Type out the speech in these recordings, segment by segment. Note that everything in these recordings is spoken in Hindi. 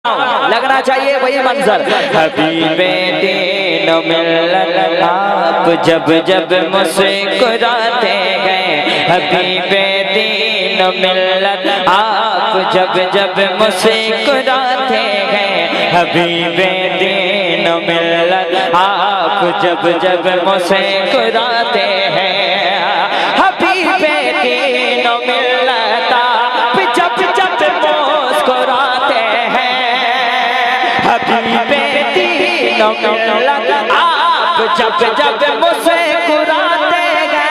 लगना चाहिए वही मंजर। हबीबे दीन मिल्लत आप जब जब मुस्कुराते हैं, हबीबे दीन मिल्लत आप जब जब मुस्कुराते हैं, हबीबे दीन मिल्लत आप जब जब मुस्कुराते हैं, हबीबे दीन मिल्लत आप जब जब मुस्कुराते हैं, हबीबे दीन मिल्लत आप जब जब मुस्कुराते हैं।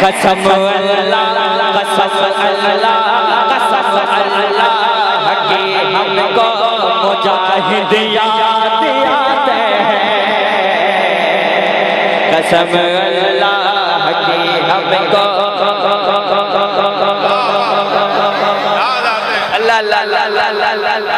कसम अल्लाह कसम अल्लाह कसम अल्लाह की हमको मुजाहिद याद आते हैं, कसम अल्लाह की हमको अल्लाह ला ला ला ला ला ला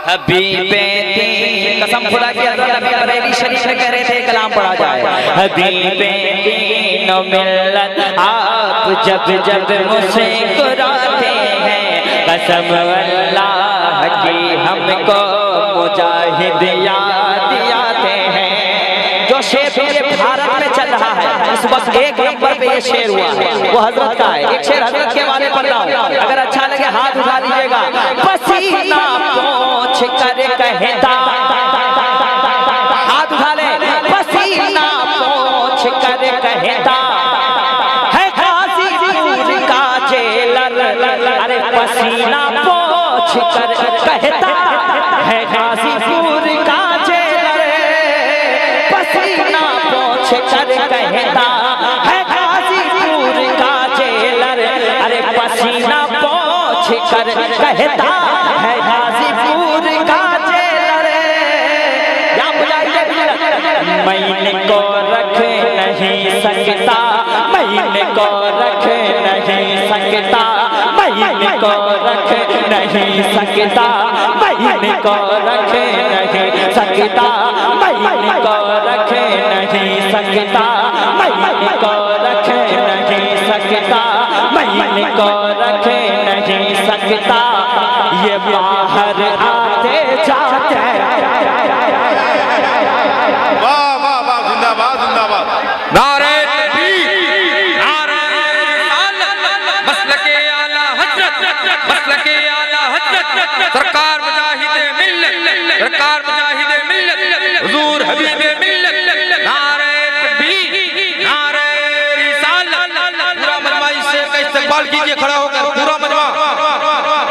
हबीबे दीन कसम खुदा की हज़रत अमीर बरेली शरीफ में कह रहे थे कलाम पढ़ा जाए। हबीबे दीन मिल्लत आप जब जब मुस्कुराते हैं, कसम अल्लाह की हमको मुजाहिद याद आते हैं। जो शेर पूरे भारत में चल रहा है इस वक्त एक नंबर पे ये शेर हुआ है वो हजरत का है। एक शेर हजरत के बारे में पढ़ रहा हूं, अगर अच्छा लगे हाथ उठा लीजिएगा। पसीना पोंछ कर कहता, हाथ उठा ले, पसीना पोंछ कर कहता है गाजीपुर का जेलर, अरे पसीना पोंछ कर कहता है गाजीपुर का जेलर, पसीना पोंछ कर कहता है गाजीपुर का जेलर, अरे पसीना पोंछ कर कहता है गाजीपुर का जेलर। या बुझाइए मैंने को रख नहीं सकता, मैंने को रख नहीं सकता, मैंने को रख नहीं सकता, मैंने को रख नहीं सकता, मैंने को रख नहीं सकता, मैंने को रख नहीं सकता, मैंने को रख नहीं सकता, ये बाहर आते जाते। वाह वाह वाह, जिंदाबाद जिंदाबाद। नारे तकबीर, नारे रिसालत, मसलके आला हजरत, मसलके आला हजरत, सरकार मुजाहिदे मिल्लत, सरकार मुजाहिदे मिल्लत, हुजूर हबीबे मिल्लत। नारे तकबीर, नारे रिसालत। पूरा मजमा इससे इस्तकबाल कीजिए, खड़ा होकर पूरा मजमा।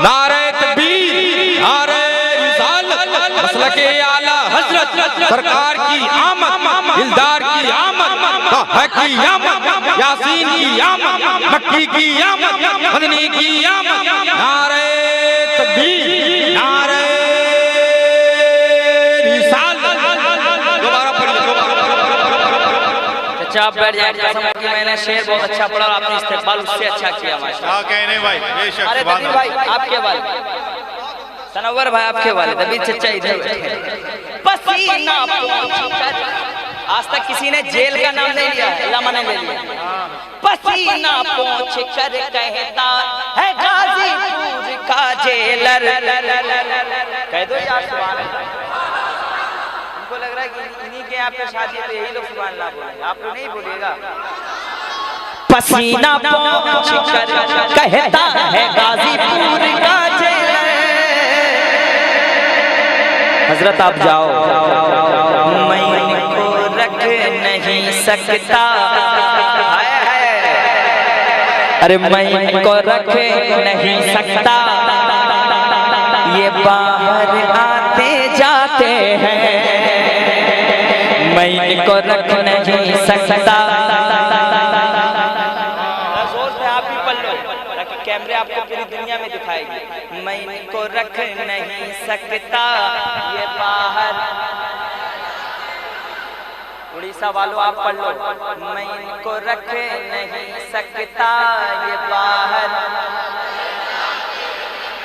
नारे तकबीर, नारे रिसालत, मसलके आला हजरत, सरकार की आमद, दिलदार की आमद, है की आमद, यासीन की आमद, मक्की की आमद, मदनी की आमद। नारे तकबीर, नारे रिसालत। दोबारा पढ़िए। अच्छा आप बैठ जाए। कसम की मैंने शेर बहुत अच्छा पढ़ा और आपने इस्तेमाल उससे अच्छा किया माशाल्लाह। क्या कहने भाई, बेशक। अरे दबीर भाई आपके वाले, सनवर भाई आपके वाले, दबीर चचा इधर बैठे। पसीना पोंछ कर, आज तक किसी ने जेल का नाम नहीं लिया, अल्लामा ने ले लिया। पसीना पोंछ कर कहता है गाजीपुर का जेलर, कह दो यार सुभान अल्लाह। हमको लग रहा है कि इन्हीं के यहाँ पे शादी है तो यही लोग सुभान अल्लाह बोलेंगे, आप लोग नहीं बोलिएगा। पसीना पोंछ कर कहता है गाजीपुर का जेलर। हजरत आप जाओ, मैं को रख नहीं सकता, अरे मैं को रख नहीं सकता, ये बाहर आते जाते हैं, मैं को रख नहीं सकता। जोर से आप भी पढ़ लो ताकि कैमरे आपको पूरी दुनिया में दिखाएगी। मैं को रख नहीं सकता, ये बाहर, उड़ीसा वालों आप पढ़ लो। मैं को रख नहीं सकता, ये बाहर,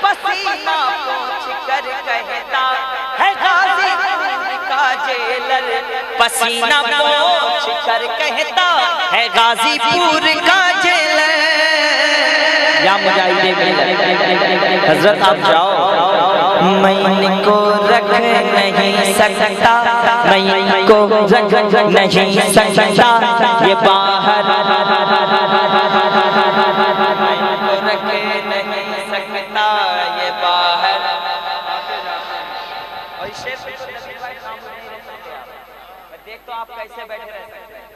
पसीना पोंछ कर कहता है गाजीपुर का जेलर, पसीना पोंछ कर कहता है गाजीपुर कलाम मुजाहिदे मिल्लत। हजरत आप जाओ, मैं इनको रख नहीं सकता, मैं इनको रख नहीं सकता, ये बाहर रख नहीं सकता, ये बाहर। और शेर देख तो आप कैसे बैठे रह सकते हैं,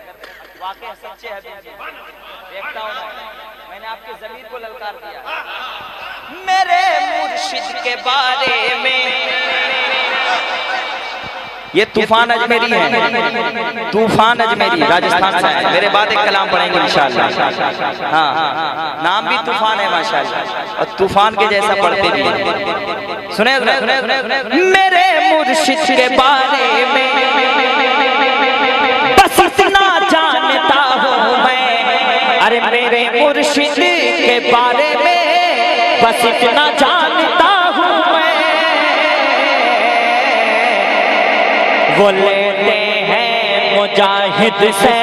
वाकई सच्चे हैं। देखता हूँ मैंने आपकी ज़मीर को ललकार दिया। मेरे मुर्शिद के बारे में ये तूफान अजमेरी है, तूफान अजमेरी राजस्थान से है। मेरे बाद एक कलाम पढ़ेंगे इंशाअल्लाह। हाँ, नाम भी तूफान है माशाअल्लाह, और तूफान के जैसा पढ़ते भी हैं। सुने मेरे मुर्शिद के बारे में बस इतना जानता हूँ मैं, अरे मेरे मुर्शिद के बारे में बस इतना जानता हूँ मैं। वो लेते हैं मुजाहिद से,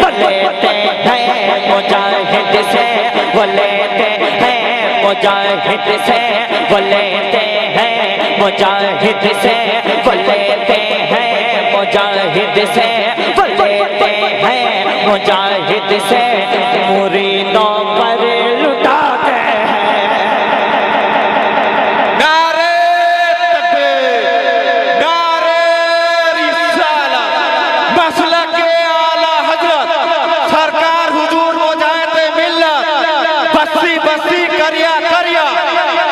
वो लेते हैं मुजाहिद से, वो लेते हैं मुजाहिद से, वो लेते हैं मुजाहिद से, वो लेते हैं मुजाहिद से, वो लेते हैं मुजाहिद से, मुरीदों पर लुटाते हैं। नारे तकबीर, नारे रिसालत, मसलके आला हजरत, सरकार हुजूर मुजाहिदे मिल्लत, बस्ती बस्ती करिया करिया,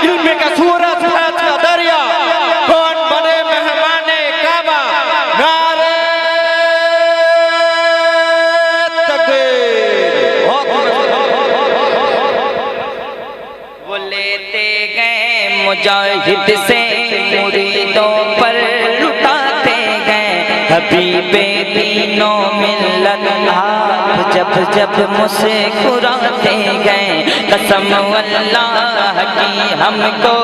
इल्म का सूरज फैज का दरिया, कौन बने मेहमाने काबा। नारे तकबीर। वो लेते गए मुजाहिद से, मुरीदों पर लुटाते गए, हबीबे दीनों मिल्लत आप जब जब मुस्कुराते गए। कसम अल्लाह की हमको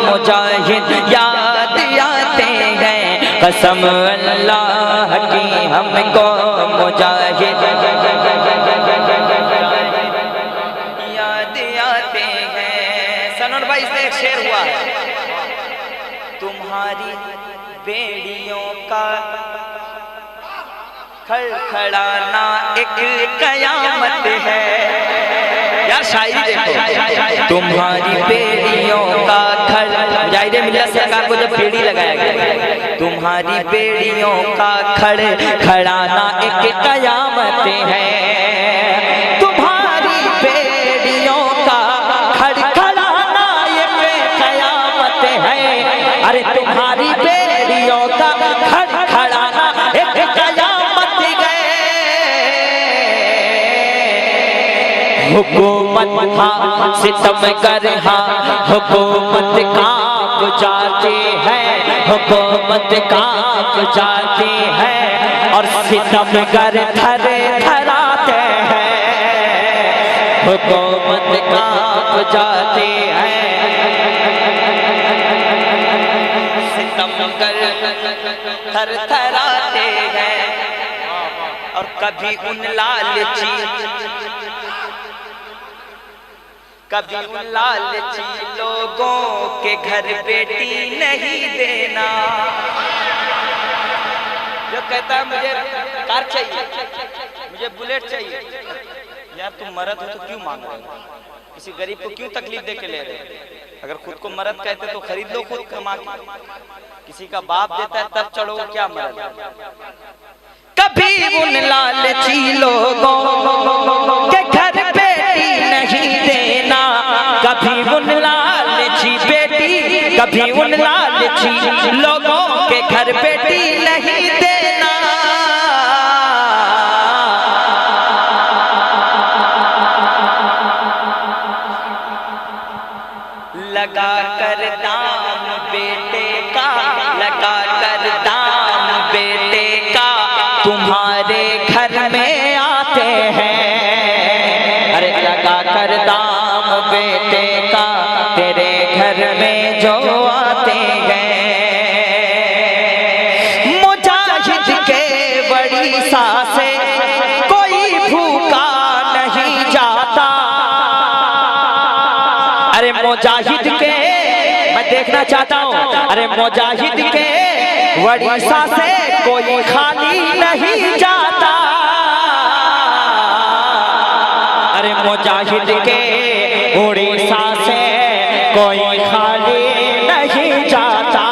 मुजाहिद याद आते गए, कसम अल्लाह की हमको मुजाहिद याद आते हैं। सनोर भाई से एक शेर हुआ है, तुम्हारी बेड़ियों का खड़खड़ाना एक कयामत है। यार शायरी देखो, तुम्हारी बेड़ियों का मुजाहिदे मिल्लत सरकार को जब बेड़ी लगाया गया, तुम्हारी बेड़ियों का खड़खड़ाना एक कयामत है। तुम्हारी बेड़ियों का खड़खड़ाना एक कयामत है, अरे तुम्हारी बेड़ियों का खड़खड़ाना एक कयामत है। हुकूमत हाँ सितमगर हाँ, हुकूमत कांप जाती है, हुकूमत कांप जाती है, और सितमगर थर थराते हैं। हुकूमत कांप जाती है, सितमगर थर थराते हैं। और कभी उन लालची लोगों के घर बेटी नहीं देना। जो कहता है मुझे कार चाहिए, मुझे बुलेट चाहिए, यार तुम मर्द हो तो क्यों मांग रहे हो? किसी गरीब को क्यों तकलीफ दे के ले रहे हो? अगर खुद को मर्द कहते तो खरीद लो खुद कमा के। किसी का बाप देता है तब चढ़ो, क्या मर्द? कभी उन लालची लोगों के घर बेटी नहीं देना, कभी उन लालची बेटी, कभी उन लालची लोगों के घर बेटी नहीं देना। लगा कर दाम बेटे का, लगा कर दाम बेटे का, तुम्हारे घर में आते हैं। अरे लगा कर दाम बेटे का, तेरे घर में जो आते हैं। मुजाहिद के बड़ी सासे कोई भूखा नहीं जाता, मुजाहिद के मैं देखना चाहता हूँ, अरे मुजाहिद के उड़ीसा से कोई खाली नहीं जाता, अरे मुजाहिद के उड़ीसा से कोई खाली नहीं जाता,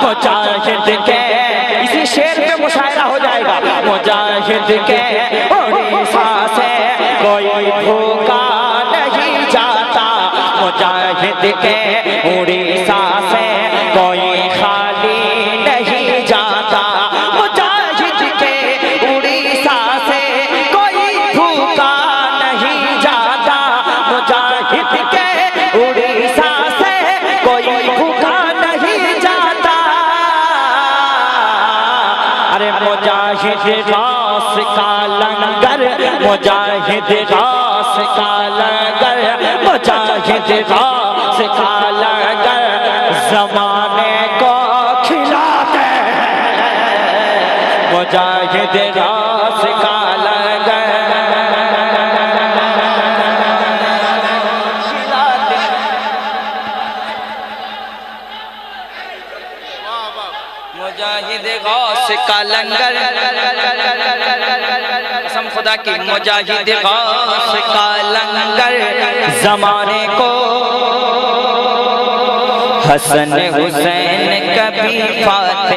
मुजाहिद के इसी शेर पे मुशायरा हो जाएगा। मुजाहिद के उड़ीसा से कोई भूखा नहीं जाता, मुजाहिद के उड़ीसा से कोई खाली नहीं जाता, मुजाहिद के उड़ीसा से कोई भूखा नहीं जाता, मुजाहिद के उड़ीसा से कोई भूखा नहीं जाता। अरे मुजाहिद गास का लंगर, मुजाहिद गास का लंगर, मुजाहिद गास का लंगर ज़माने को खिलाते हैं, मुजाहिद गास का लंगर खिलाते मुजाहिद गौस का लंगर, कसम खुदा की मुजाहिद गौस का लंगर ज़माने को हसन हुसैन कभी फाते